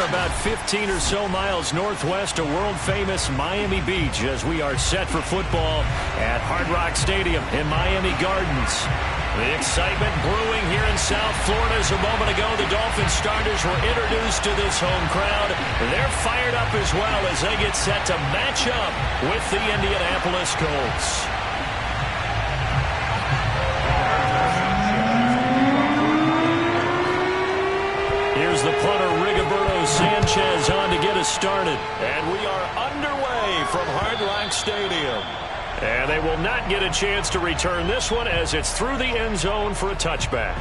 We're about 15 or so miles northwest of world-famous Miami Beach as we are set for football at Hard Rock Stadium in Miami Gardens. The excitement brewing here in South Florida as a moment ago the Dolphins starters were introduced to this home crowd. They're fired up as well as they get set to match up with the Indianapolis Colts. Here's the punter, Rigoberto Sanchez, on to get us started. And we are underway from Hard Rock Stadium. And they will not get a chance to return this one as it's through the end zone for a touchback.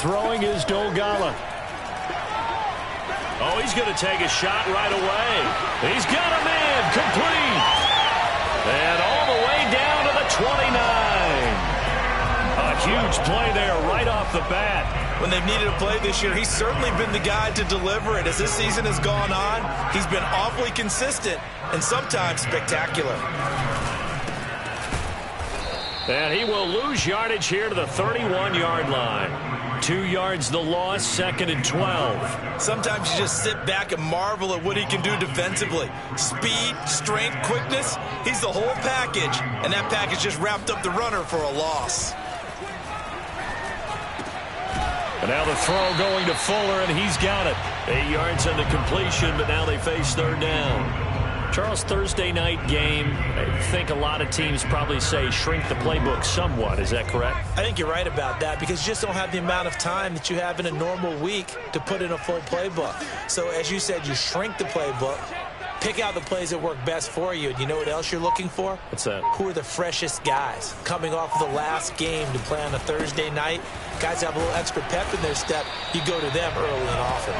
Throwing is Dolgala. Oh, he's going to take a shot right away. He's got a man complete. And all the way down to the 29. A huge play there right off the bat. When they've needed a play this year, he's certainly been the guy to deliver it. As this season has gone on, he's been awfully consistent and sometimes spectacular. And he will lose yardage here to the 31-yard line. 2 yards the loss, 2nd and 12. Sometimes you just sit back and marvel at what he can do defensively. Speed, strength, quickness, he's the whole package. And that package just wrapped up the runner for a loss. And now the throw going to Fuller, and he's got it. 8 yards on the completion, but now they face third down. Charles, Thursday night game, I think a lot of teams probably say shrink the playbook somewhat. Is that correct? I think you're right about that because you just don't have the amount of time that you have in a normal week to put in a full playbook. So as you said, you shrink the playbook, pick out the plays that work best for you. And you know what else you're looking for? What's that? Who are the freshest guys coming off of the last game to play on a Thursday night? Guys have a little extra pep in their step. You go to them early and often.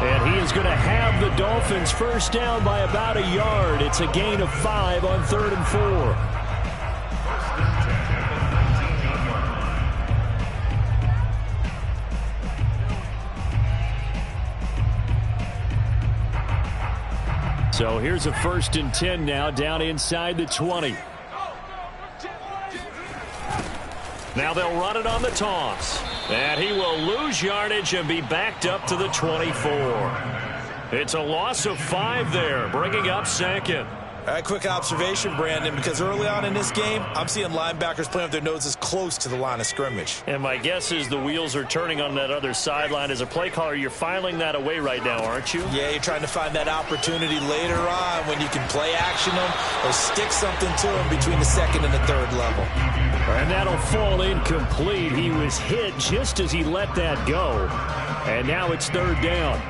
And he is going to have the Dolphins first down by about a yard. It's a gain of 5 on 3rd and 4. So here's a 1st and 10 now down inside the 20. Now they'll run it on the toss. And he will lose yardage and be backed up to the 24. It's a loss of 5 there, bringing up 2nd. All right, quick observation, Brandon, because early on in this game, I'm seeing linebackers playing with their noses close to the line of scrimmage. And my guess is the wheels are turning on that other sideline. As a play caller, you're filing that away right now, aren't you? Yeah, you're trying to find that opportunity later on when you can play action them or stick something to them between the 2nd and the 3rd level. And that'll fall incomplete. He was hit just as he let that go. And now it's 3rd down.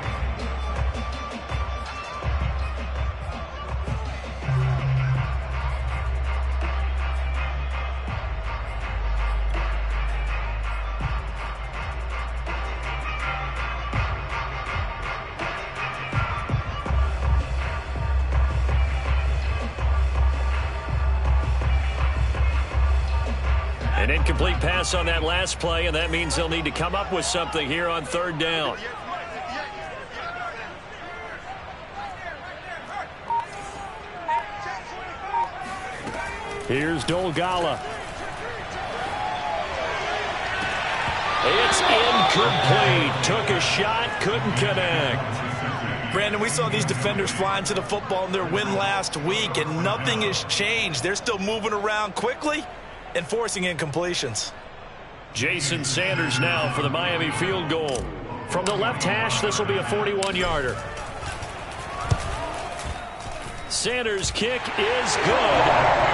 An incomplete pass on that last play, and that means they'll need to come up with something here on 3rd down. Here's Dolgala. It's incomplete. Took a shot, couldn't connect. Brandon, we saw these defenders flying to the football in their win last week, and nothing has changed. They're still moving around quickly and forcing incompletions. Jason Sanders now for the Miami field goal. From the left hash, this will be a 41-yarder. Sanders' kick is good.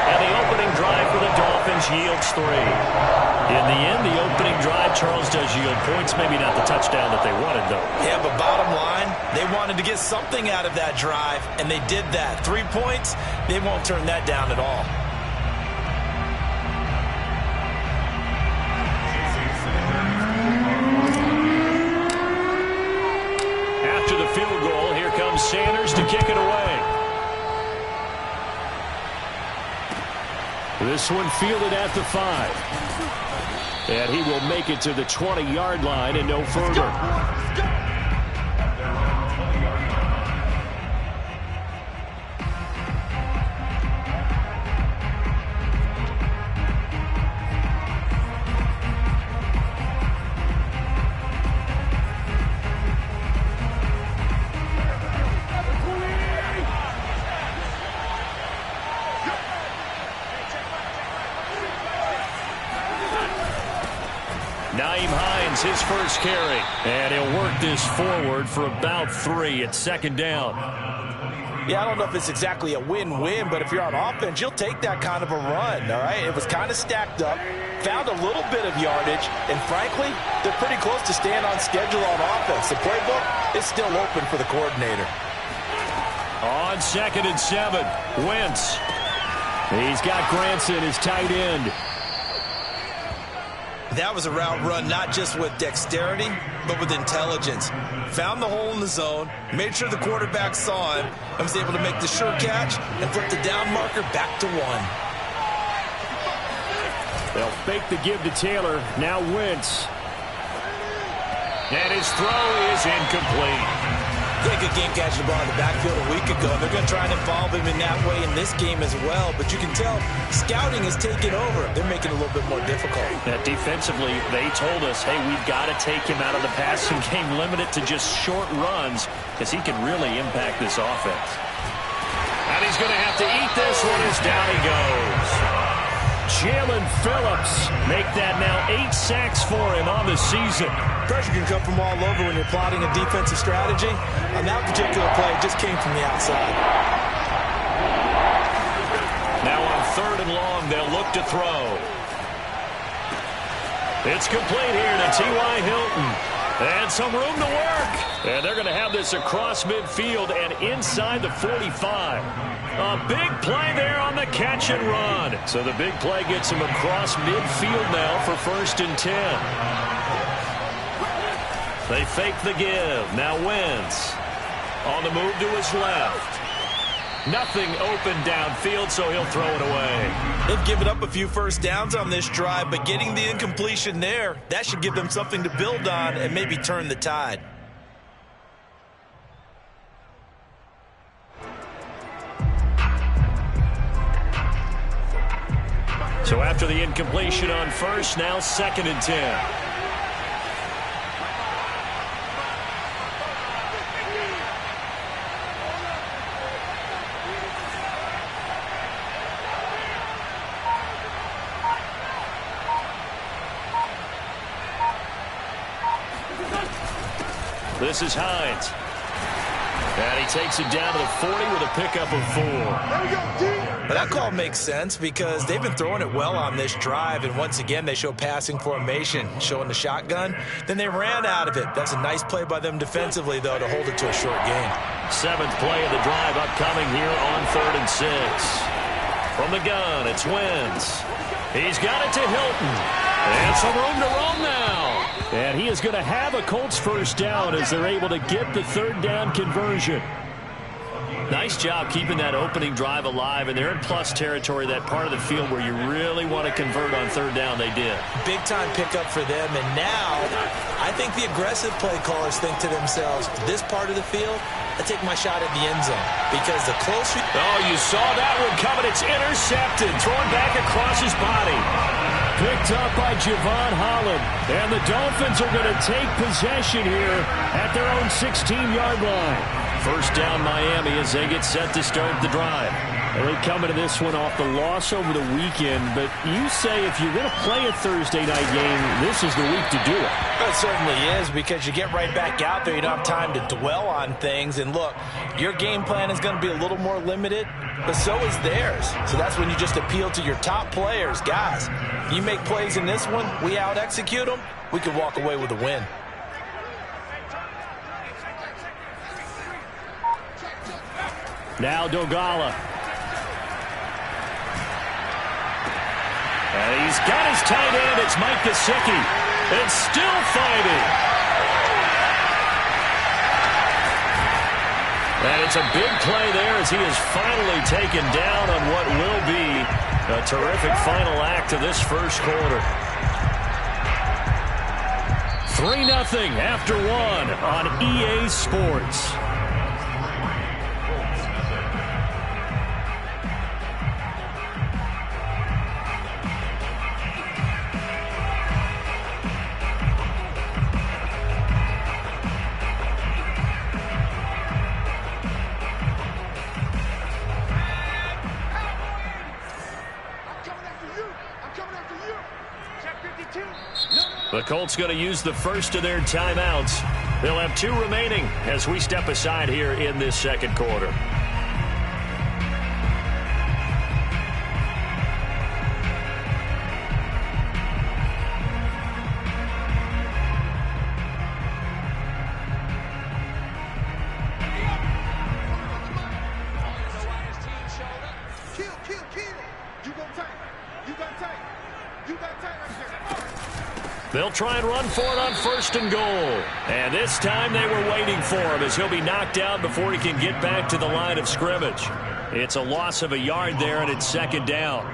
And the opening drive for the Dolphins yields 3. In the end, the opening drive, Charles, does yield points. Maybe not the touchdown that they wanted, though. Yeah, but bottom line, they wanted to get something out of that drive, and they did that. 3 points, they won't turn that down at all. After the field goal, here comes Sanders to kick it away. This one fielded at the 5. And he will make it to the 20-yard line and no further. His first carry, and he'll work this forward for about 3 at second down. Yeah, I don't know if it's exactly a win-win, but if you're on offense, you'll take that kind of a run, all right? It was kind of stacked up, found a little bit of yardage, and frankly, they're pretty close to staying on schedule on offense. The playbook is still open for the coordinator. On 2nd and 7, Wentz. He's got Granson, his tight end. That was a route run not just with dexterity, but with intelligence. Found the hole in the zone, made sure the quarterback saw him, and was able to make the sure catch and flip the down marker back to 1. They'll fake the give to Taylor. Now Wentz. And his throw is incomplete. He had a good game catching the ball in the backfield a week ago. They're going to try and involve him in that way in this game as well. But you can tell scouting is taking over. They're making it a little bit more difficult. Defensively, they told us, hey, we've got to take him out of the passing game, limit it to just short runs because he can really impact this offense. And he's going to have to eat this one as down he goes. Jalen Phillips make that now 8 sacks for him on the season. Pressure can come from all over when you're plotting a defensive strategy. On that particular play, it just came from the outside. Now on 3rd and long, they'll look to throw. It's complete here to T.Y. Hilton. And some room to work. And they're going to have this across midfield and inside the 45. A big play there on the catch and run. So the big play gets him across midfield now for 1st and 10. They fake the give. Now Wentz on the move to his left. Nothing open downfield, so he'll throw it away. They've given up a few first downs on this drive, but getting the incompletion there, that should give them something to build on and maybe turn the tide. So after the incompletion on 1st, now 2nd and 10. This is Hines. And he takes it down to the 40 with a pickup of 4. But that call makes sense because they've been throwing it well on this drive, and once again they show passing formation, showing the shotgun. Then they ran out of it. That's a nice play by them defensively, though, to hold it to a short game. 7th play of the drive upcoming here on 3rd and 6. From the gun, it's Wentz. He's got it to Hilton. And some room to roam now. And he is going to have a Colts first down as they're able to get the 3rd down conversion. Nice job keeping that opening drive alive, and they're in plus territory, that part of the field where you really want to convert on 3rd down. They did. Big-time pickup for them, and now I think the aggressive play callers think to themselves, this part of the field, I take my shot at the end zone, because the closer... Oh, you saw that one coming. It's intercepted, thrown back across his body. Picked up by Javon Holland, and the Dolphins are going to take possession here at their own 16-yard line. First down Miami as they get set to start the drive. And they come into this one off the loss over the weekend, but you say if you're going to play a Thursday night game, this is the week to do it. Well, it certainly is, because you get right back out there. You don't have time to dwell on things. And look, your game plan is going to be a little more limited, but so is theirs. So that's when you just appeal to your top players. Guys, you make plays in this one, we out-execute them, we could walk away with a win. Now Dogala. And he's got his tight end. It's Mike Gesicki. And still fighting. And it's a big play there as he is finally taken down on what will be A terrific final act to this first quarter. 3-0 after one on EA Sports. The Colts going to use the first of their timeouts. They'll have 2 remaining as we step aside here in this second quarter. They'll try and run for it on 1st and goal. And this time they were waiting for him as he'll be knocked down before he can get back to the line of scrimmage. It's a loss of a yard there, and it's 2nd down.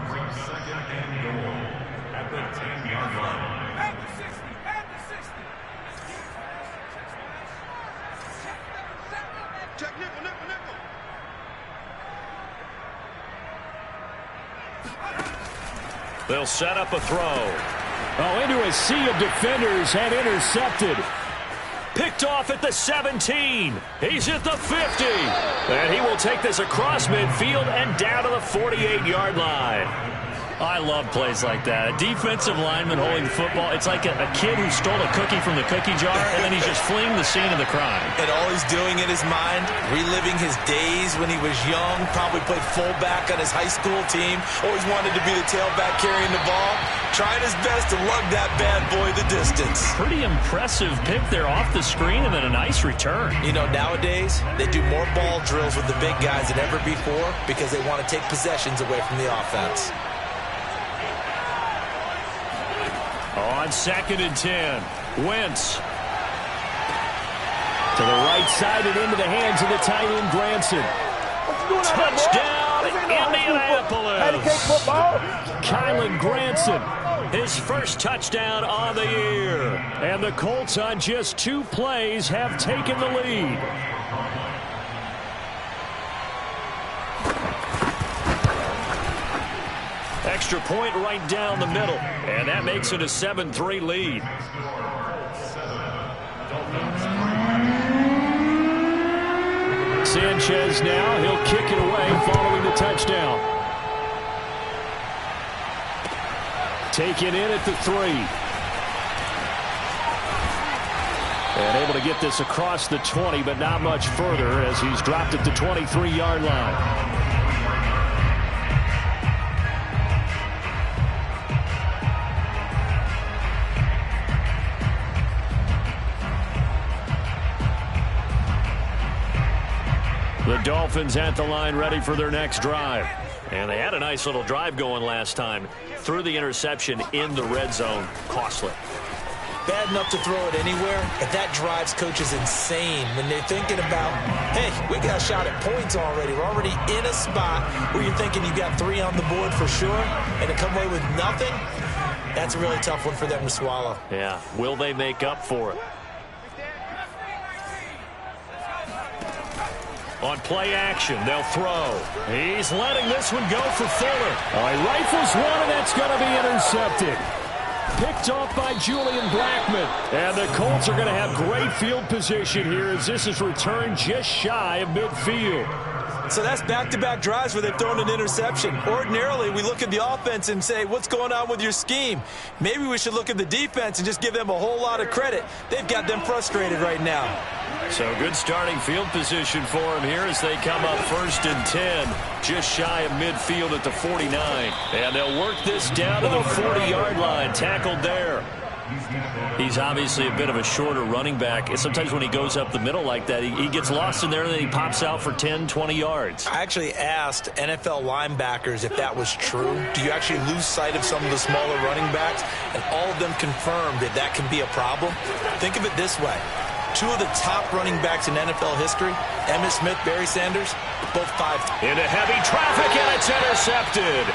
They'll set up a throw. Oh, into a sea of defenders and intercepted. Picked off at the 17. He's at the 50. And he will take this across midfield and down to the 48-yard line. I love plays like that. A defensive lineman holding the football. It's like a kid who stole a cookie from the cookie jar, and then he's just fleeing the scene of the crime. And all he's doing in his mind, reliving his days when he was young, probably played fullback on his high school team, always wanted to be the tailback carrying the ball, trying his best to lug that bad boy the distance. Pretty impressive pick there off the screen, and then a nice return. You know, nowadays, they do more ball drills with the big guys than ever before because they want to take possessions away from the offense. On 2nd and 10, Wentz. To the right side and into the hands of the tight end, Granson. Touchdown, Indianapolis. Kylan Granson, his first touchdown on the year. And the Colts on just 2 plays have taken the lead. Extra point right down the middle, and that makes it a 7-3 lead. Sanchez now, he'll kick it away following the touchdown. Taken in at the 3. And able to get this across the 20, but not much further as he's dropped at the 23-yard line. The Dolphins at the line ready for their next drive. And they had a nice little drive going last time. Threw the interception in the red zone. Costly. Bad enough to throw it anywhere, but that drives coaches insane when they're thinking about, hey, we got a shot at points already. We're already in a spot where you're thinking you got 3 on the board for sure, and to come away with nothing, that's a really tough one for them to swallow. Yeah. Will they make up for it? On play action, they'll throw. He's letting this one go for Fuller. He rifles one, and that's going to be intercepted. Picked off by Julian Blackman. And the Colts are going to have great field position here as this is returned just shy of midfield. So that's back-to-back drives where they've thrown an interception. Ordinarily, we look at the offense and say, what's going on with your scheme? Maybe we should look at the defense and just give them a whole lot of credit. They've got them frustrated right now. So good starting field position for him here as they come up 1st and 10, just shy of midfield at the 49. And they'll work this down to the 40-yard line, tackled there. He's obviously a bit of a shorter running back. Sometimes when he goes up the middle like that, he gets lost in there and then he pops out for 10, 20 yards. I actually asked NFL linebackers if that was true. Do you actually lose sight of some of the smaller running backs? And all of them confirmed that that can be a problem. Think of it this way. 2 of the top running backs in NFL history, Emmitt Smith, Barry Sanders, both 5. Into heavy traffic, and it's intercepted.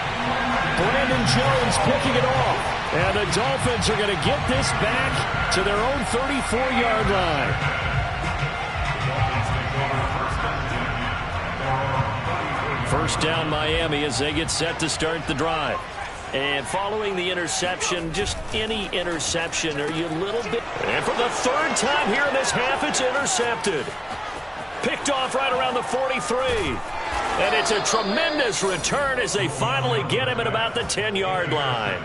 Brandon Jones picking it off. And the Dolphins are going to get this back to their own 34-yard line. First down Miami as they get set to start the drive. And following the interception, just any interception, are you a little bit... And for the third time here in this half, it's intercepted. Picked off right around the 43. And it's a tremendous return as they finally get him at about the 10-yard line.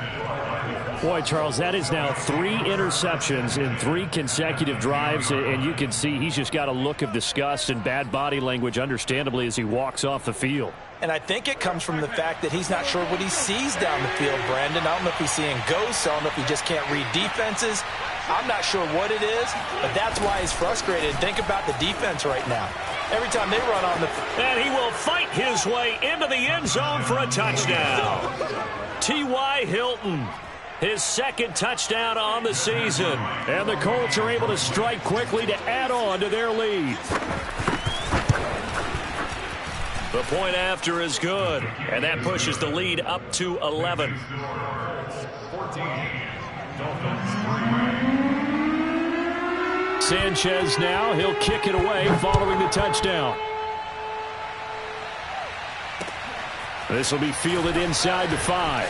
Boy, Charles, that is now 3 interceptions in 3 consecutive drives, and you can see he's just got a look of disgust and bad body language, understandably, as he walks off the field. And I think it comes from the fact that he's not sure what he sees down the field, Brandon. I don't know if he's seeing ghosts. I don't know if he just can't read defenses. I'm not sure what it is, but that's why he's frustrated. Think about the defense right now. Every time they run on the... And he will fight his way into the end zone for a touchdown. T.Y. Hilton, his second touchdown on the season. And the Colts are able to strike quickly to add on to their lead. The point after is good, and that pushes the lead up to 11. 14. Sanchez now, he'll kick it away following the touchdown. This will be fielded inside the 5.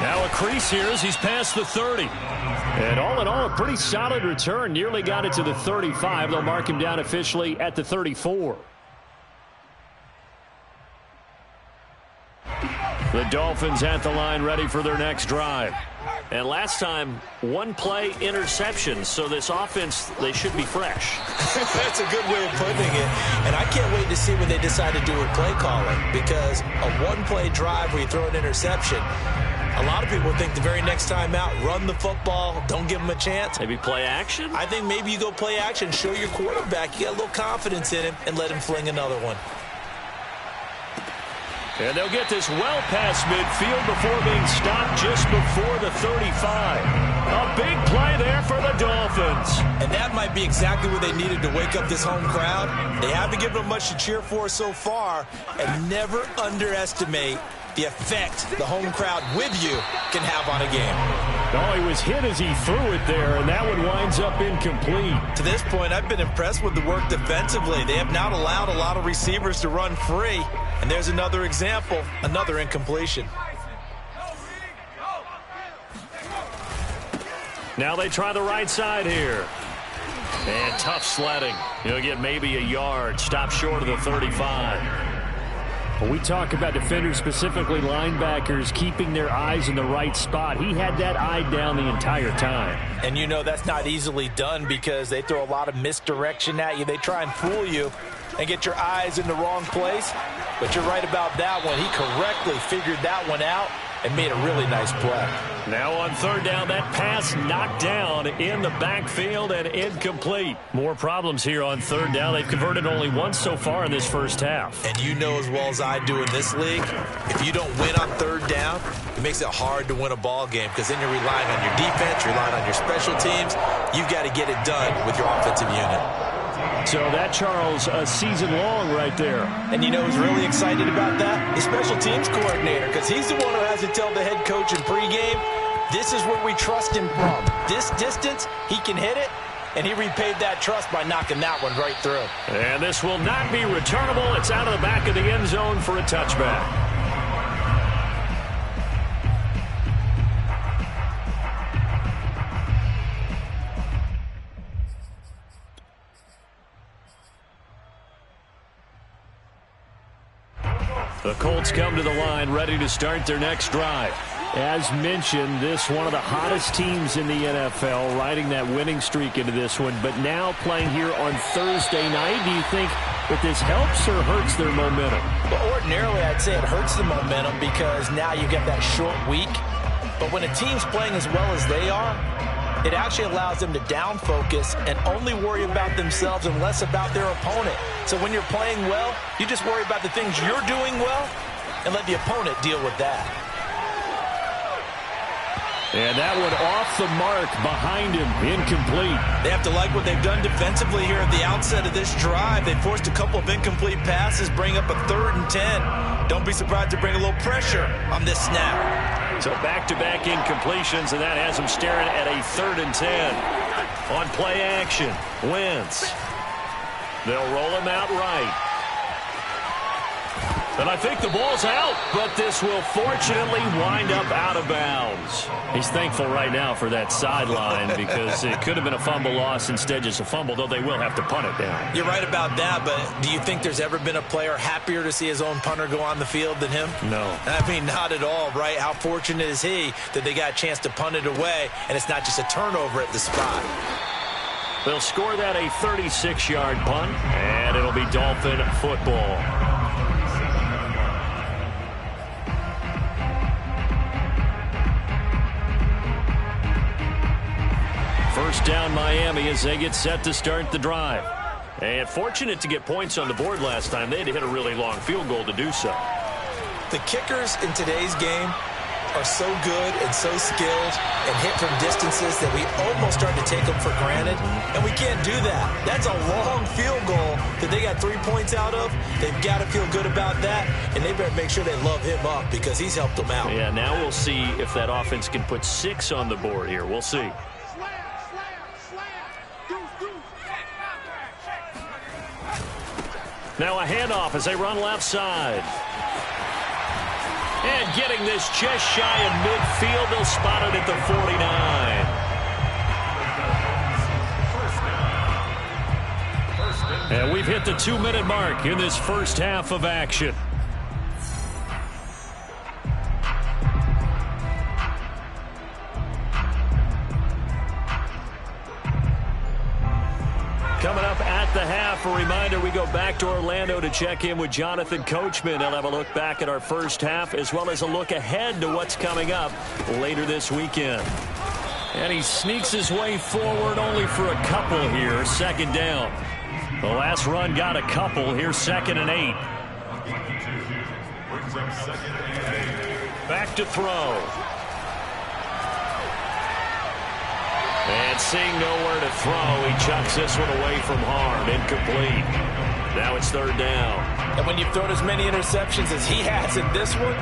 Now a crease here as he's past the 30. And all in all, a pretty solid return. Nearly got it to the 35. They'll mark him down officially at the 34. The Dolphins at the line ready for their next drive. And last time, 1-play interception. So this offense, they should be fresh. That's a good way of putting it. And I can't wait to see when they decide to do with play calling. Because a 1-play drive where you throw an interception, a lot of people think the very next time out, run the football, don't give them a chance. Maybe play action? I think maybe you go play action, show your quarterback you got a little confidence in him, and let him fling another one. And they'll get this well past midfield before being stopped just before the 35. A big play there for the Dolphins. And that might be exactly what they needed to wake up this home crowd. They haven't given them much to cheer for so far, and never underestimate the effect the home crowd with you can have on a game. Oh, he was hit as he threw it there, and that one winds up incomplete. To this point, I've been impressed with the work defensively. They have not allowed a lot of receivers to run free. And there's another example, another incompletion. Now they try the right side here. And tough sledding. He'll get maybe a yard. Stop short of the 35. When we talk about defenders, specifically linebackers, keeping their eyes in the right spot, he had that eye down the entire time. And you know that's not easily done because they throw a lot of misdirection at you. They try and fool you and get your eyes in the wrong place. But you're right about that one. He correctly figured that one out and made a really nice play. Now on third down, that pass knocked down in the backfield and incomplete. More problems here on third down. They've converted only once so far in this first half. And you know as well as I do in this league, if you don't win on third down, it makes it hard to win a ball game because then you're relying on your defense, you're relying on your special teams. You've got to get it done with your offensive unit. So that, Charles, a season long right there. And you know who's really excited about that? The special teams coordinator, because he's the one who has to tell the head coach in pregame, this is where we trust him from. This distance, he can hit it, and he repaid that trust by knocking that one right through. And this will not be returnable. It's out of the back of the end zone for a touchback. The Colts come to the line ready to start their next drive. As mentioned, this one of the hottest teams in the NFL, riding that winning streak into this one, but now playing here on Thursday night. Do you think that this helps or hurts their momentum? Well, ordinarily, I'd say it hurts the momentum because now you get that short week. But when a team's playing as well as they are, it actually allows them to down focus and only worry about themselves and less about their opponent. So when you're playing well, you just worry about the things you're doing well and let the opponent deal with that. And that one off the mark behind him, incomplete. They have to like what they've done defensively here at the outset of this drive. They forced a couple of incomplete passes, bring up a 3rd and 10. Don't be surprised to bring a little pressure on this snap. So back-to-back incompletions, and that has them staring at a 3rd and 10. On play action, Wentz. They'll roll him out right. And I think the ball's out, but this will fortunately wind up out of bounds. He's thankful right now for that sideline because it could have been a fumble loss, instead just a fumble, though they will have to punt it down. You're right about that, but do you think there's ever been a player happier to see his own punter go on the field than him? No. I mean, not at all, right? How fortunate is he that they got a chance to punt it away, and it's not just a turnover at the spot. They'll score that a 36-yard punt, and it'll be Dolphin football. First down Miami as they get set to start the drive. And fortunate to get points on the board last time. They had to hit a really long field goal to do so. The kickers in today's game are so good and so skilled and hit from distances that we almost start to take them for granted. And we can't do that. That's a long field goal that they got 3 points out of. They've got to feel good about that. And they better make sure they love him up because he's helped them out. Yeah, now we'll see if that offense can put 6 on the board here. We'll see. Now a handoff as they run left side. And getting this just shy of midfield, they'll spot it at the 49. And we've hit the 2-minute mark in this first half of action. Coming up at the half, a reminder, we go back to Orlando to check in with Jonathan Coachman. He'll have a look back at our first half as well as a look ahead to what's coming up later this weekend. And he sneaks his way forward only for a couple here, 2nd down. The last run got a couple. Here's 2nd and 8. Back to throw. And seeing nowhere to throw, he chucks this one away from harm. Incomplete. Now it's 3rd down. And when you've thrown as many interceptions as he has in this one,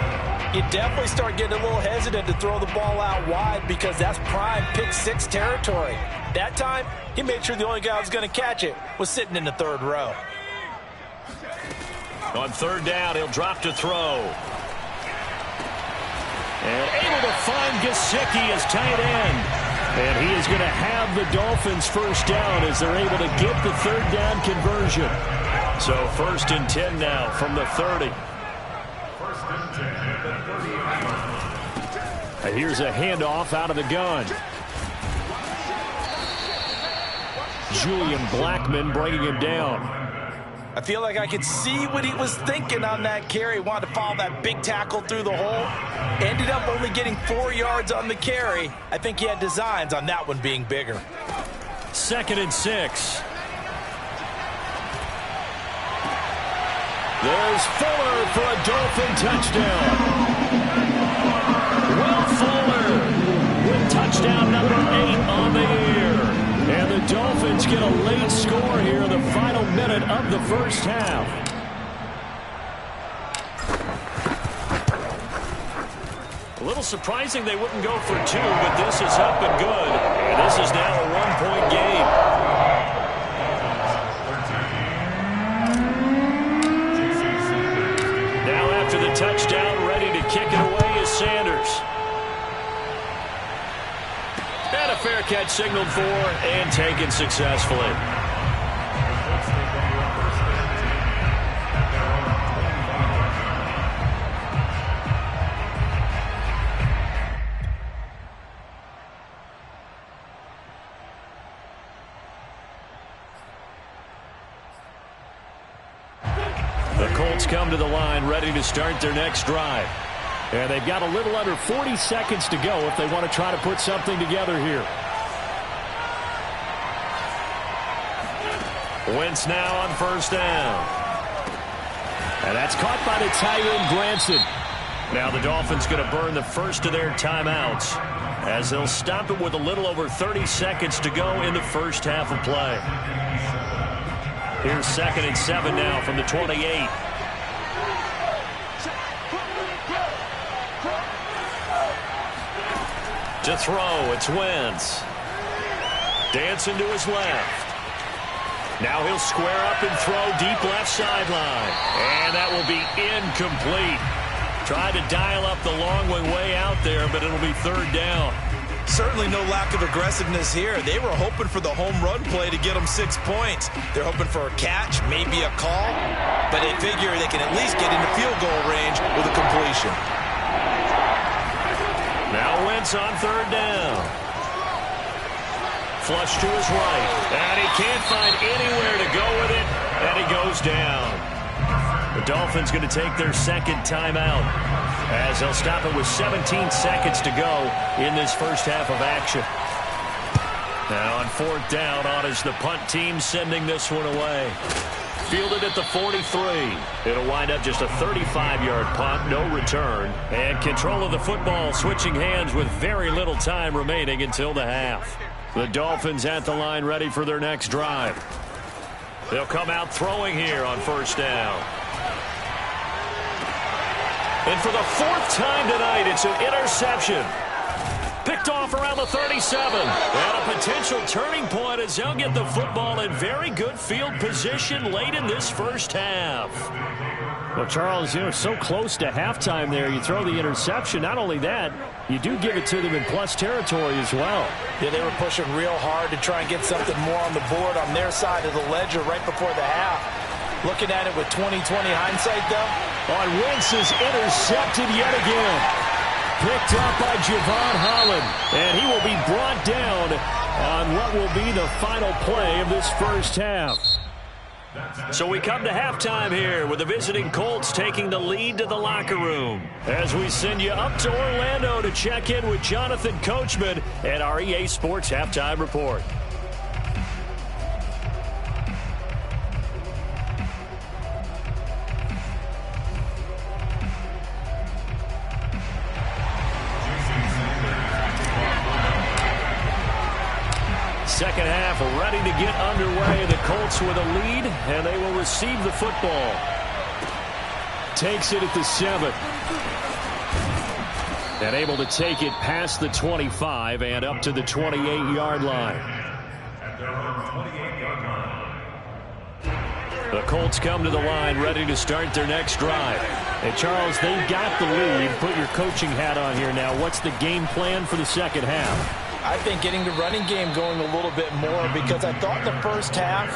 you definitely start getting a little hesitant to throw the ball out wide because that's prime pick 6 territory. That time, he made sure the only guy who was going to catch it was sitting in the 3rd row. On 3rd down, he'll drop to throw. And able to find Gesicki as tight end. And he is going to have the Dolphins first down as they're able to get the 3rd down conversion. So 1st and 10 now from the 30. And here's a handoff out of the gun. Julian Blackmon bringing him down. I feel like I could see what he was thinking on that carry. Wanted to follow that big tackle through the hole. Ended up only getting 4 yards on the carry. I think he had designs on that one being bigger. 2nd and 6. There's Fuller for a Dolphin touchdown. Will Fuller with touchdown number 8 on the year. And the Dolphins get a late score here in the final minute of the first half. A little surprising they wouldn't go for 2, but this is up and good. And this is now a 1-point game. Now after the touchdown, ready to kick it away is Sanders. And a fair catch signaled for and taken successfully. The Colts come to the line ready to start their next drive. And they've got a little under 40 seconds to go if they want to try to put something together here. Wentz now on 1st down. And that's caught by the tight end, Granson. Now the Dolphins going to burn the first of their timeouts. as they'll stop it with a little over 30 seconds to go in the first half of play. Here's 2nd and 7 now from the 28. To throw, it's Wentz. Dancing to his left. Now he'll square up and throw deep left sideline. And that will be incomplete. Tried to dial up the long way out there, but it'll be 3rd down. Certainly no lack of aggressiveness here. They were hoping for the home run play to get them 6 points. They're hoping for a catch, maybe a call, but they figure they can at least get into field goal range with a completion. Now Wentz on 3rd down. Flush to his right, and he can't find anywhere to go with it, and he goes down. The Dolphins going to take their 2nd timeout as they'll stop it with 17 seconds to go in this first half of action. Now on 4th down, on is the punt team sending this one away. Fielded at the 43. It'll wind up just a 35-yard punt, no return. And control of the football switching hands with very little time remaining until the half. The Dolphins at the line ready for their next drive. They'll come out throwing here on 1st down. And for the 4th time tonight, it's an interception. Picked off around the 37. And a potential turning point as they'll get the football in very good field position late in this first half. Well, Charles, so close to halftime there. You throw the interception. Not only that, you do give it to them in plus territory as well. Yeah, they were pushing real hard to try and get something more on the board on their side of the ledger right before the half. Looking at it with 20/20 hindsight, though. On Wentz is intercepted yet again. Picked up by Javon Holland. And he will be brought down on what will be the final play of this first half. So we come to halftime here with the visiting Colts taking the lead to the locker room. As we send you up to Orlando to check in with Jonathan Coachman at our EA Sports Halftime Report. Second half ready to get underway. The Colts with a lead, and they will receive the football. Takes it at the 7. And able to take it past the 25 and up to the 28-yard line. The Colts come to the line ready to start their next drive. And Charles, they've got the lead. Put your coaching hat on here now. What's the game plan for the second half? I think getting the running game going a little bit more, because I thought in the first half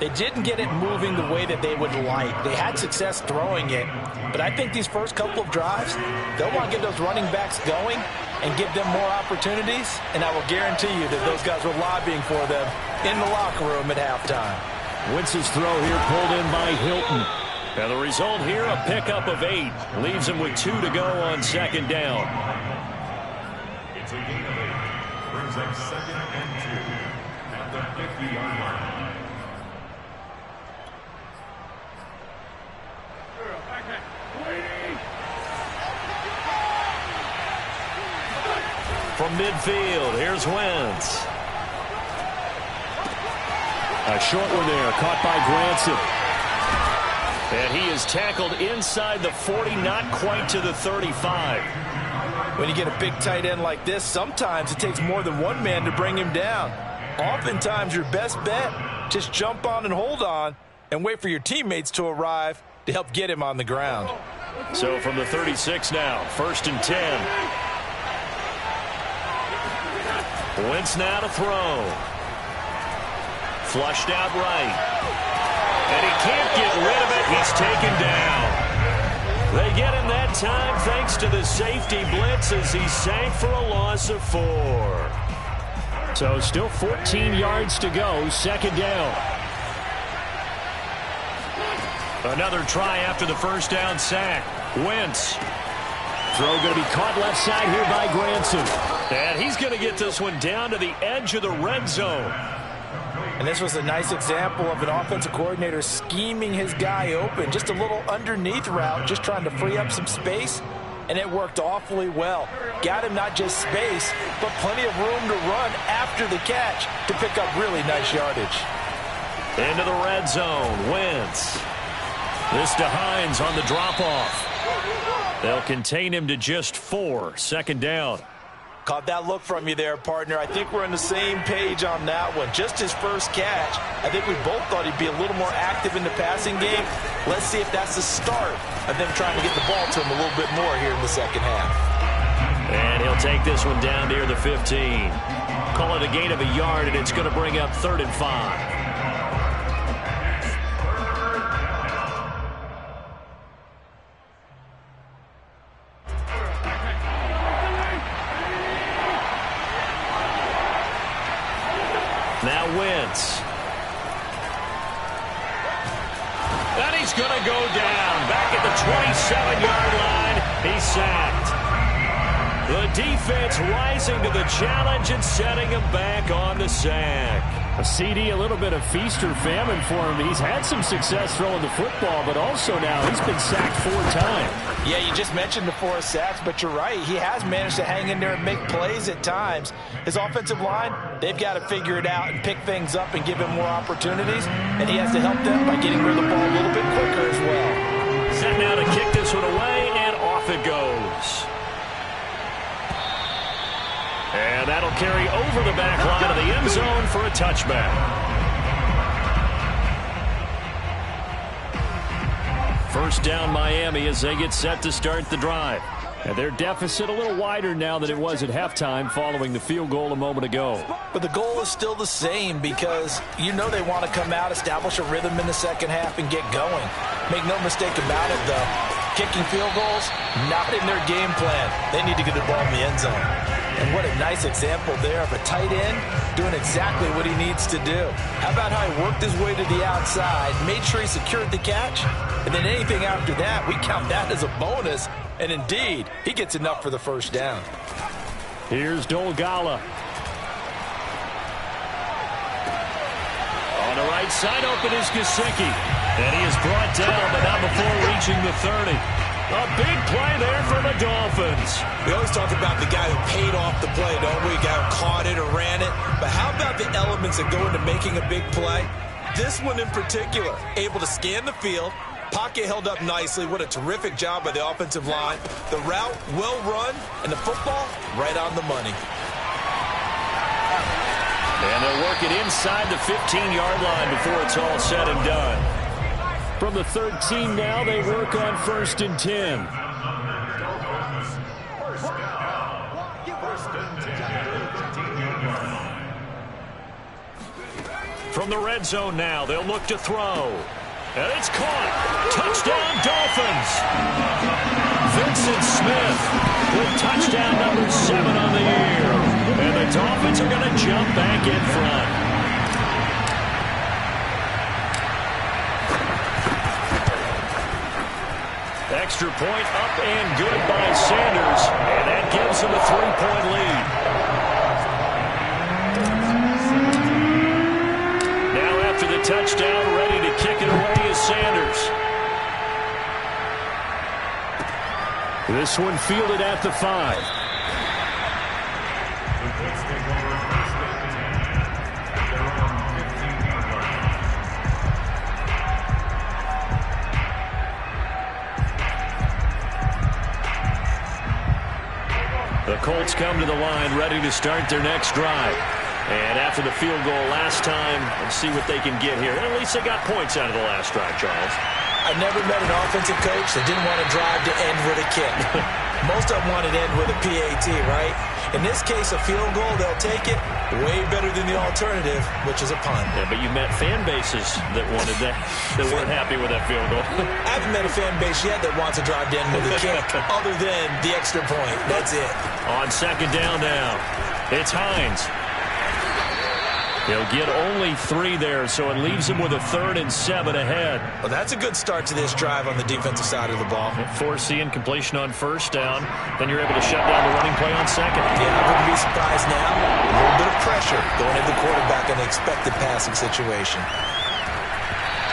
they didn't get it moving the way that they would like. They had success throwing it, but I think these first couple of drives, they'll want to get those running backs going and give them more opportunities, and I will guarantee you that those guys were lobbying for them in the locker room at halftime. Wentz's throw here pulled in by Hilton. And the result here, a pickup of 8. Leaves him with 2 to go on 2nd down. It's a gain of 8. Brings up 2nd and 2 at the 50-yard line. From midfield, here's Wentz. A short one there, caught by Granson. And he is tackled inside the 40, not quite to the 35. When you get a big tight end like this, sometimes it takes more than one man to bring him down. Oftentimes, your best bet, just jump on and hold on and wait for your teammates to arrive to help get him on the ground. So from the 36 now, 1st and 10. Wentz now to throw. Flushed out right. And he can't get rid of it. He's taken down. They get him that time thanks to the safety blitz as he sank for a loss of 4. So still 14 yards to go, 2nd down. Another try after the first down sack. Wentz. Throw going to be caught left side here by Granson. And he's going to get this one down to the edge of the red zone. And this was a nice example of an offensive coordinator scheming his guy open. Just a little underneath route, just trying to free up some space. and it worked awfully well. Got him not just space, but plenty of room to run after the catch to pick up really nice yardage. Into the red zone, Wentz. This to Hines on the drop-off. They'll contain him to just 4, second down. Caught that look from you there, partner. I think we're on the same page on that one. Just his first catch. I think we both thought he'd be a little more active in the passing game. Let's see if that's the start of them trying to get the ball to him a little bit more here in the second half. And he'll take this one down near the 15. Call it a gain of a yard, and it's going to bring up 3rd and 5. Now Wentz. And he's going to go down. Back at the 27-yard line. He's sacked. The defense rising to the challenge and setting him back on the sack. A CD, a little bit of feast or famine for him. He's had some success throwing the football, but also now he's been sacked 4 times. Yeah, you just mentioned the 4 sacks, but you're right. He has managed to hang in there and make plays at times. His offensive line, they've got to figure it out and pick things up and give him more opportunities, and he has to help them by getting rid of the ball a little bit quicker as well. Set now to kick this one away, and off it goes. And that'll carry over the back line of the end zone for a touchback. First down Miami as they get set to start the drive. And their deficit a little wider now than it was at halftime following the field goal a moment ago. But the goal is still the same because you know they want to come out, establish a rhythm in the second half, and get going. Make no mistake about it, though. Kicking field goals, not in their game plan. They need to get the ball in the end zone. And what a nice example there of a tight end doing exactly what he needs to do. How about how he worked his way to the outside, made sure he secured the catch, and then anything after that, we count that as a bonus. And indeed, he gets enough for the first down. Here's Dolgala. On the right side, open is Gesicki. And he is brought down, but not before reaching the 30. A big play there for the Dolphins. We always talk about the guy who paid off the play, don't we? The guy who caught it or ran it. But how about the elements that go into making a big play? This one in particular, able to scan the field, pocket held up nicely. What a terrific job by the offensive line. The route, well run, and the football, right on the money. And they'll work it inside the 15-yard line before it's all said and done. From the 13 now, they work on 1st and 10. From the red zone now, they'll look to throw. And it's caught. Touchdown, Dolphins. Vincent Smith with touchdown number 7 on the year. And the Dolphins are going to jump back in front. Extra point up and good by Sanders. And that gives them a 3-point lead. Now after the touchdown, ready to kick it away is Sanders. This one fielded at the 5. The Colts come to the line ready to start their next drive. And after the field goal last time, let's see what they can get here. And at least they got points out of the last drive, Charles. I never met an offensive coach that didn't want to drive to end with a kick. Most of them wanted to end with a PAT, right? In this case, a field goal, they'll take it. Way better than the alternative, which is a punt. Yeah, but you met fan bases that wanted that, that weren't happy with that field goal. I haven't met a fan base yet that wants to drive to end with a kick, other than the extra point. That's it. On second down now, it's Hines. He'll get only 3 there, so it leaves him with a 3rd and 7 ahead. Well, that's a good start to this drive on the defensive side of the ball. Foreseeing completion on first down, then you're able to shut down the running play on second. Yeah, I wouldn't be surprised now. A little bit of pressure going at the quarterback in the expected passing situation.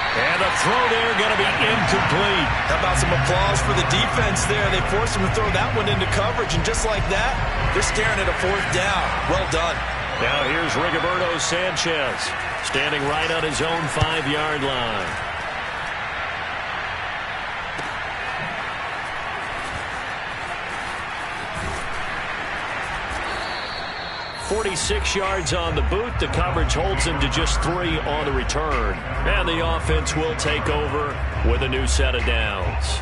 And the throw there going to be incomplete. How about some applause for the defense there? They forced him to throw that one into coverage, and just like that, they're staring at a 4th down. Well done. Now here's Rigoberto Sanchez, standing right on his own 5-yard line. 46 yards on the boot. The coverage holds him to just 3 on the return. And the offense will take over with a new set of downs.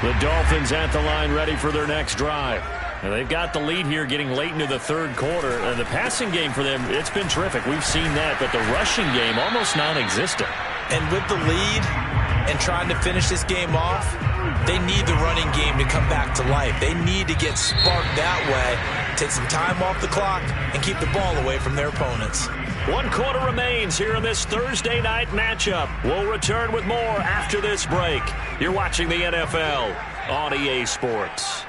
The Dolphins at the line ready for their next drive. And they've got the lead here getting late into the 3rd quarter. And the passing game for them, it's been terrific. We've seen that. But the rushing game, almost non-existent. And with the lead and trying to finish this game off, they need the running game to come back to life. They need to get sparked that way, take some time off the clock, and keep the ball away from their opponents. 1 quarter remains here in this Thursday night matchup. We'll return with more after this break. You're watching the NFL on EA Sports.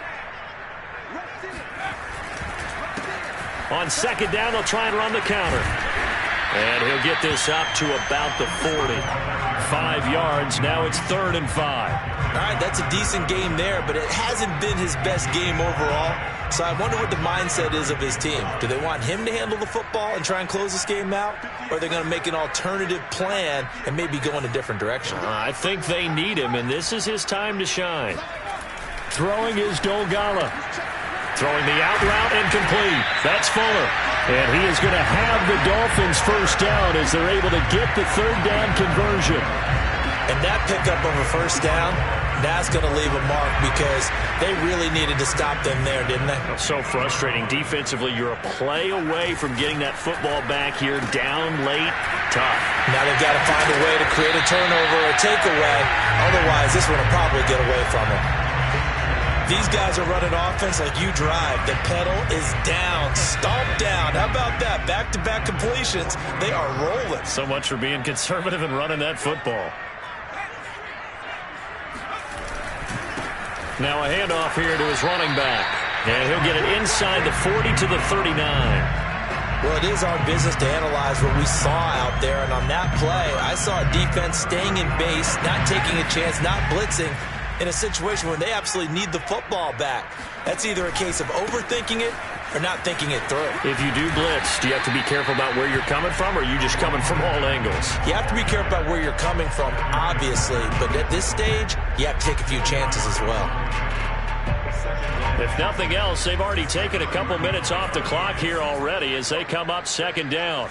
On 2nd down, they'll try and run the counter. And he'll get this up to about the 40. 5 yards. Now it's 3rd and 5. All right, that's a decent game there, but it hasn't been his best game overall. So I wonder what the mindset is of his team. Do they want him to handle the football and try and close this game out? Or are they going to make an alternative plan and maybe go in a different direction? I think they need him, and this is his time to shine. Throwing is Dolgala. Throwing the out route incomplete. That's Fuller. And he is going to have the Dolphins 1st down as they're able to get the 3rd down conversion. And that pickup of a 1st down, that's going to leave a mark because they really needed to stop them there, didn't they? So frustrating. Defensively, you're a play away from getting that football back here. Down late, tough. Now they've got to find a way to create a turnover or a takeaway. Otherwise, this one will probably get away from them. These guys are running offense like you drive. The pedal is down, stomped down. How about that? Back-to-back completions. They are rolling. So much for being conservative and running that football. Now a handoff here to his running back. And he'll get it inside the 40 to the 39. Well, it is our business to analyze what we saw out there. And on that play, I saw a defense staying in base, not taking a chance, not blitzing, in a situation where they absolutely need the football back. That's either a case of overthinking it or not thinking it through. If you do blitz, do you have to be careful about where you're coming from, or are you just coming from all angles? You have to be careful about where you're coming from, obviously, but at this stage, you have to take a few chances as well. If nothing else, they've already taken a couple minutes off the clock here already as they come up 2nd down.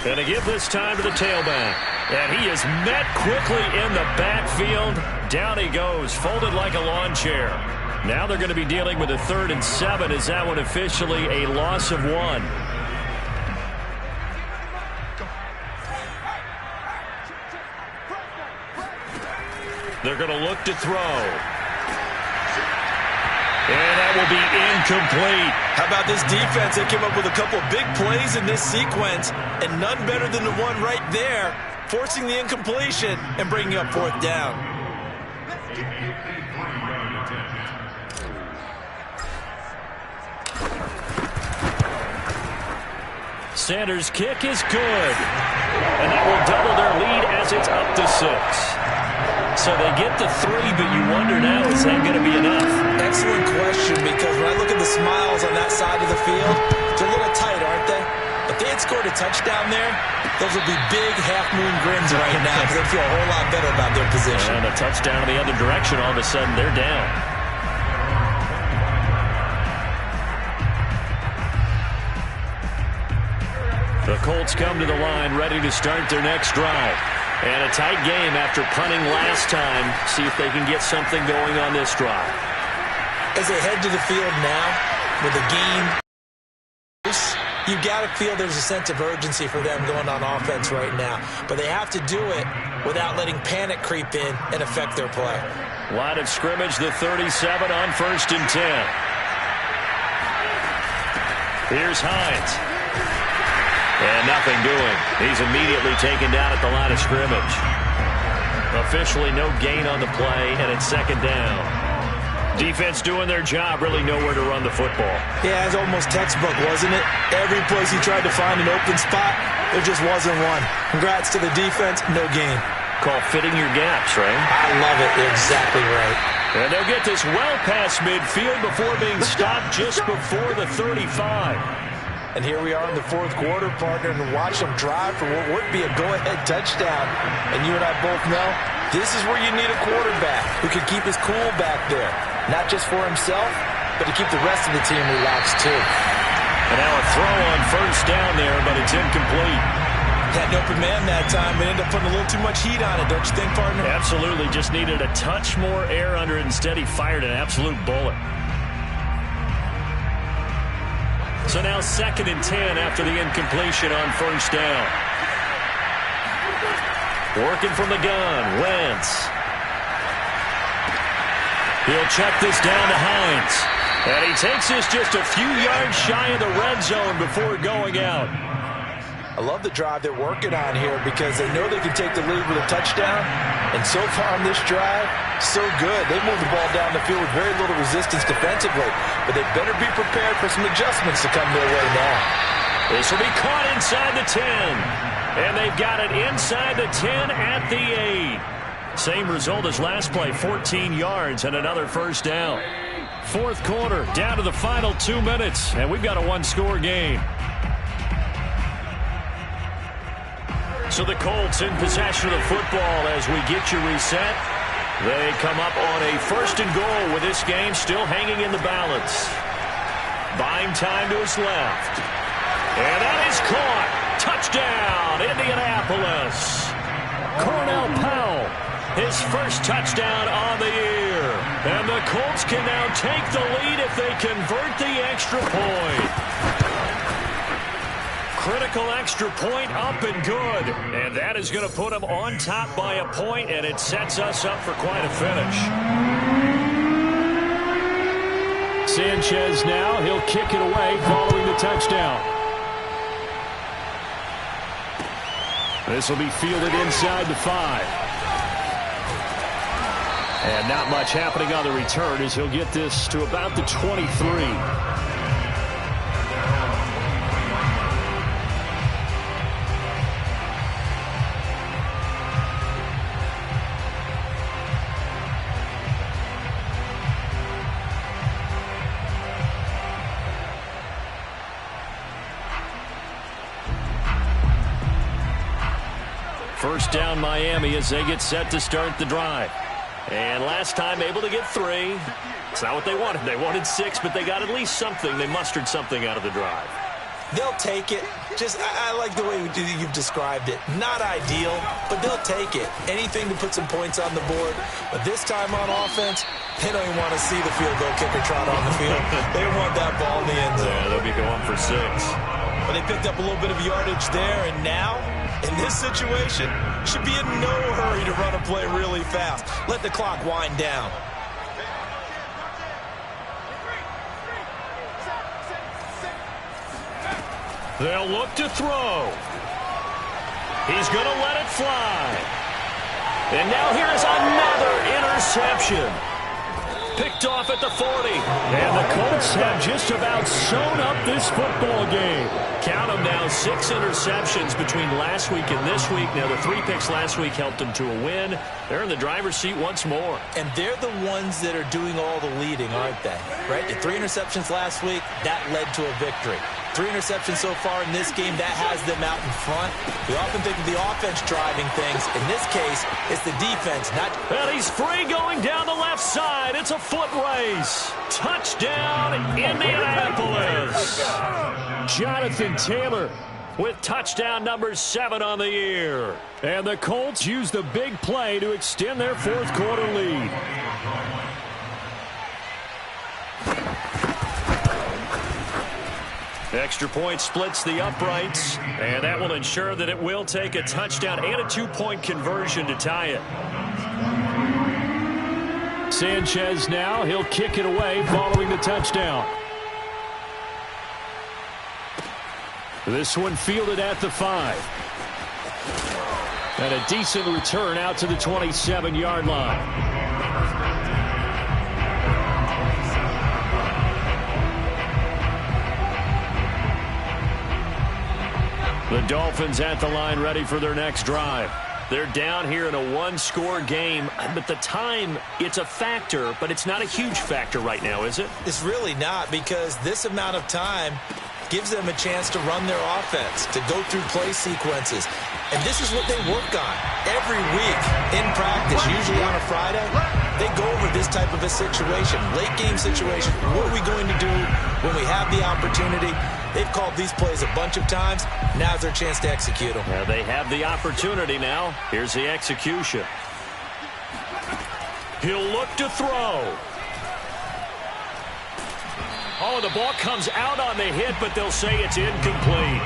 And to give this time to the tailback. And he is met quickly in the backfield. Down he goes, folded like a lawn chair. Now they're going to be dealing with a 3rd and 7. Is that one officially a loss of 1? They're going to look to throw. And that will be incomplete. How about this defense? They came up with a couple of big plays in this sequence, and none better than the one right there, forcing the incompletion and bringing up 4th down. Sanders' kick is good. And that will double their lead as it's up to 6. So they get the 3, but you wonder now, is that going to be enough? Excellent question, because when I look at the smiles on that side of the field, they're a little tight, aren't they? If they had scored a touchdown there, those would be big half-moon grins right now because they feel a whole lot better about their position. And a touchdown in the other direction, all of a sudden they're down. The Colts come to the line ready to start their next drive. And a tight game after punting last time. See if they can get something going on this drive. As they head to the field now with a game, you got to feel there's a sense of urgency for them going on offense right now. But they have to do it without letting panic creep in and affect their play. Line of scrimmage, the 37 on 1st and 10. Here's Hines. And nothing doing. He's immediately taken down at the line of scrimmage. Officially no gain on the play, and it's 2nd down. Defense doing their job, really nowhere to run the football. Yeah, it's almost textbook, wasn't it? Every place he tried to find an open spot, there just wasn't one. Congrats to the defense, no gain. Call fitting your gaps, right? I love it. You're exactly right. And they'll get this well past midfield before being stopped just before the 35. And here we are in the fourth quarter, partner, and watch them drive for what would be a go-ahead touchdown. And you and I both know this is where you need a quarterback who can keep his cool back there. Not just for himself, but to keep the rest of the team relaxed too. And now a throw on first down there, but it's incomplete. Had an open man that time, but ended up putting a little too much heat on it, don't you think, partner? Absolutely. Just needed a touch more air under it. Instead, he fired an absolute bullet. So now 2nd and 10 after the incompletion on first down. Working from the gun, Wentz. He'll check this down to Hines. And he takes this just a few yards shy of the red zone before going out. I love the drive they're working on here because they know they can take the lead with a touchdown. And so far on this drive, so good. They moved the ball down the field with very little resistance defensively. But they better be prepared for some adjustments to come their way now. This will be caught inside the 10. And they've got it inside the 10 at the 8. Same result as last play, 14 yards and another first down. Fourth quarter, down to the final 2 minutes. And we've got a one-score game. So the Colts in possession of the football as we get you reset. They come up on a 1st and goal with this game still hanging in the balance. Buying time to his left. And that is caught. Touchdown, Indianapolis. Cornell Powell, his first touchdown on the year. And the Colts can now take the lead if they convert the extra point. Critical extra point up and good. And that is going to put them on top by a point, and it sets us up for quite a finish. Sanchez now, he'll kick it away following the touchdown. This will be fielded inside the 5. And not much happening on the return as he'll get this to about the 23. First down Miami as they get set to start the drive. And last time able to get 3. It's not what they wanted. They wanted 6, but they got at least something. They mustered something out of the drive. They'll take it. I like the way you've described it. Not ideal, but they'll take it. Anything to put some points on the board. But this time on offense, they don't even want to see the field goal kicker trot on the field. They want that ball in the end zone. Yeah, they'll be going for 6. But they picked up a little bit of yardage there, and now, in this situation, should be in no hurry to run a play really fast. Let the clock wind down. They'll look to throw. He's going to let it fly. And now here's another interception. Picked off at the 40. And the Colts have just about sewn up this football game. Count them now, 6 interceptions between last week and this week. Now, the 3 picks last week helped them to a win. They're in the driver's seat once more. And they're the ones that are doing all the leading, aren't they? Right? The 3 interceptions last week, that led to a victory. 3 interceptions so far in this game, that has them out in front. We often think of the offense driving things. In this case, it's the defense. And he's free going down the left side. It's a foot race. Touchdown, Indianapolis. Jonathan Taylor with touchdown number 7 on the year. And the Colts use the big play to extend their fourth quarter lead. Extra point splits the uprights, and that will ensure that it will take a touchdown and a 2-point conversion to tie it. Sanchez now, he'll kick it away following the touchdown. This one fielded at the 5. And a decent return out to the 27-yard line. The Dolphins at the line ready for their next drive. They're down here in a one-score game, but the time, it's a factor, but it's not a huge factor right now, is it? It's really not, because this amount of time gives them a chance to run their offense, to go through play sequences. And this is what they work on every week in practice, usually on a Friday. They go over this type of a situation, late-game situation. What are we going to do when we have the opportunity? They've called these plays a bunch of times. Now's their chance to execute them. They have the opportunity now. Here's the execution. He'll look to throw. Oh, the ball comes out on the hit, but they'll say it's incomplete.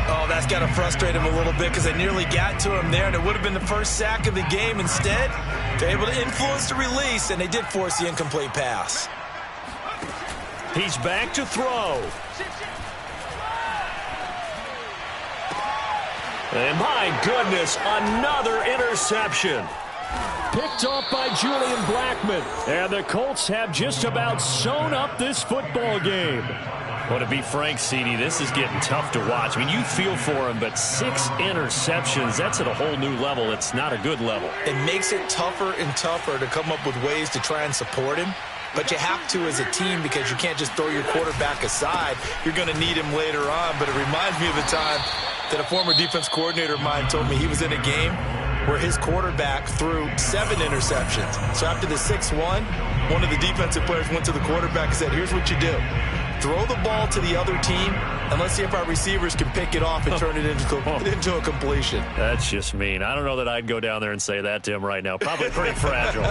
Oh, that's got to frustrate him a little bit because they nearly got to him there, and it would have been the first sack of the game. Instead, they're able to influence the release, and they did force the incomplete pass. He's back to throw. And my goodness, another interception. Picked off by Julian Blackmon. And the Colts have just about sewn up this football game. Well, to be frank, CD, this is getting tough to watch. I mean, you feel for him, but 6 interceptions, that's at a whole new level. It's not a good level. It makes it tougher and tougher to come up with ways to try and support him. But you have to as a team because you can't just throw your quarterback aside. You're going to need him later on. But it reminds me of the time that a former defense coordinator of mine told me he was in a game where his quarterback threw 7 interceptions. So after the 6-1, one of the defensive players went to the quarterback and said, here's what you do. Throw the ball to the other team, and let's see if our receivers can pick it off and turn it into a completion. That's just mean. I don't know that I'd go down there and say that to him right now. Probably pretty fragile.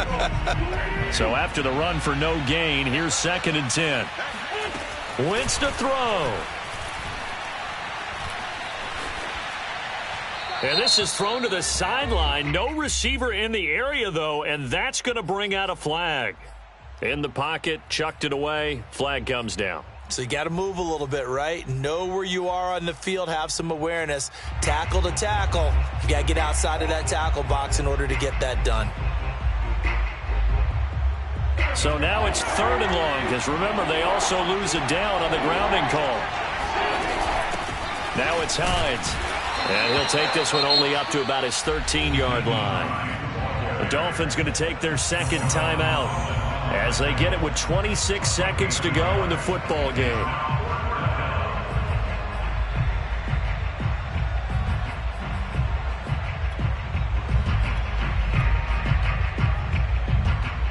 So after the run for no gain, here's 2nd and 10. Wentz to throw. And this is thrown to the sideline. No receiver in the area, though, and that's going to bring out a flag. In the pocket, chucked it away, flag comes down. So you got to move a little bit, right? Know where you are on the field, have some awareness. Tackle to tackle. You got to get outside of that tackle box in order to get that done. So now it's 3rd and long, because remember, they also lose a down on the grounding call. Now it's Hines. And he'll take this one only up to about his 13-yard line. The Dolphins going to take their 2nd timeout as they get it with 26 seconds to go in the football game.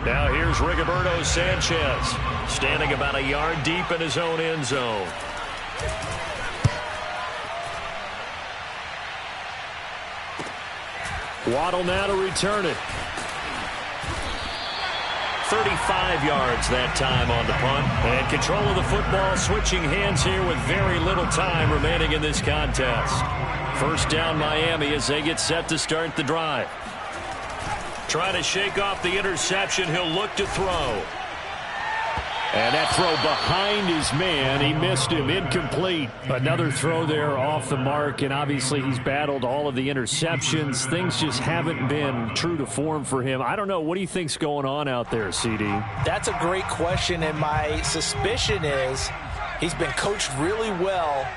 Now here's Rigoberto Sanchez, standing about a yard deep in his own end zone. Waddle now to return it. 35 yards that time on the punt. And control of the football switching hands here with very little time remaining in this contest. 1st down Miami as they get set to start the drive. Trying to shake off the interception. He'll look to throw. And that throw behind his man. He missed him. Incomplete. Another throw there off the mark, and obviously he's battled all of the interceptions. Things just haven't been true to form for him. I don't know. What do you think's going on out there, CD? That's a great question, and my suspicion is he's been coached really well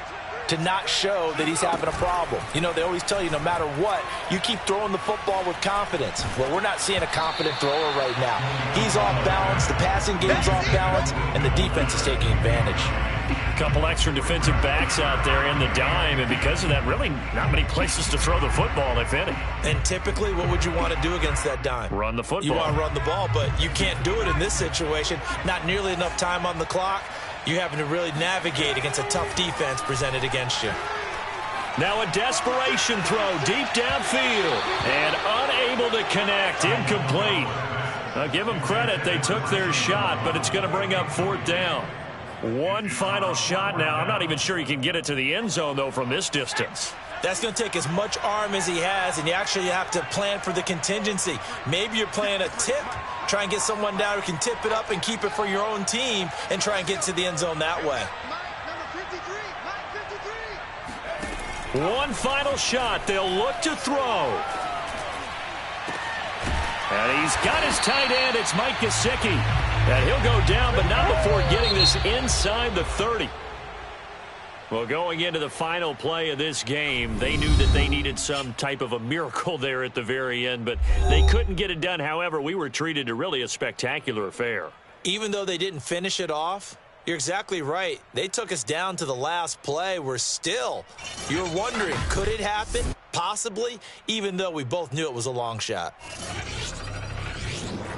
to not show that he's having a problem. You know, they always tell you no matter what, you keep throwing the football with confidence. Well, we're not seeing a confident thrower right now. He's off balance, the passing game's off balance, and the defense is taking advantage. A couple extra defensive backs out there in the dime, and because of that, really not many places to throw the football, if any. And typically, what would you want to do against that dime? Run the football. You want to run the ball, but you can't do it in this situation. Not nearly enough time on the clock. You're having to really navigate against a tough defense presented against you. Now a desperation throw deep downfield and unable to connect. Incomplete. I'll give them credit. They took their shot, but it's going to bring up 4th down. One final shot now. I'm not even sure he can get it to the end zone, though, from this distance. That's going to take as much arm as he has, and you actually have to plan for the contingency. Maybe you're playing a tip. Try and get someone down who can tip it up and keep it for your own team and try and get to the end zone that way. One final shot. They'll look to throw. And he's got his tight end. It's Mike Gesicki. And he'll go down, but not before getting this inside the 30. Well, going into the final play of this game, they knew that they needed some type of a miracle there at the very end, but they couldn't get it done. However, we were treated to really a spectacular affair. Even though they didn't finish it off, you're exactly right. They took us down to the last play. You're wondering, could it happen? Possibly, even though we both knew it was a long shot.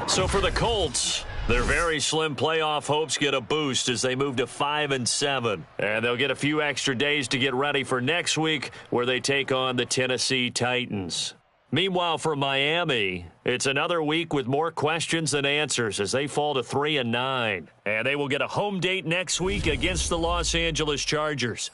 So for the Colts, their very slim playoff hopes get a boost as they move to 5-7. And they'll get a few extra days to get ready for next week where they take on the Tennessee Titans. Meanwhile, for Miami, it's another week with more questions than answers as they fall to 3-9. And they will get a home date next week against the Los Angeles Chargers.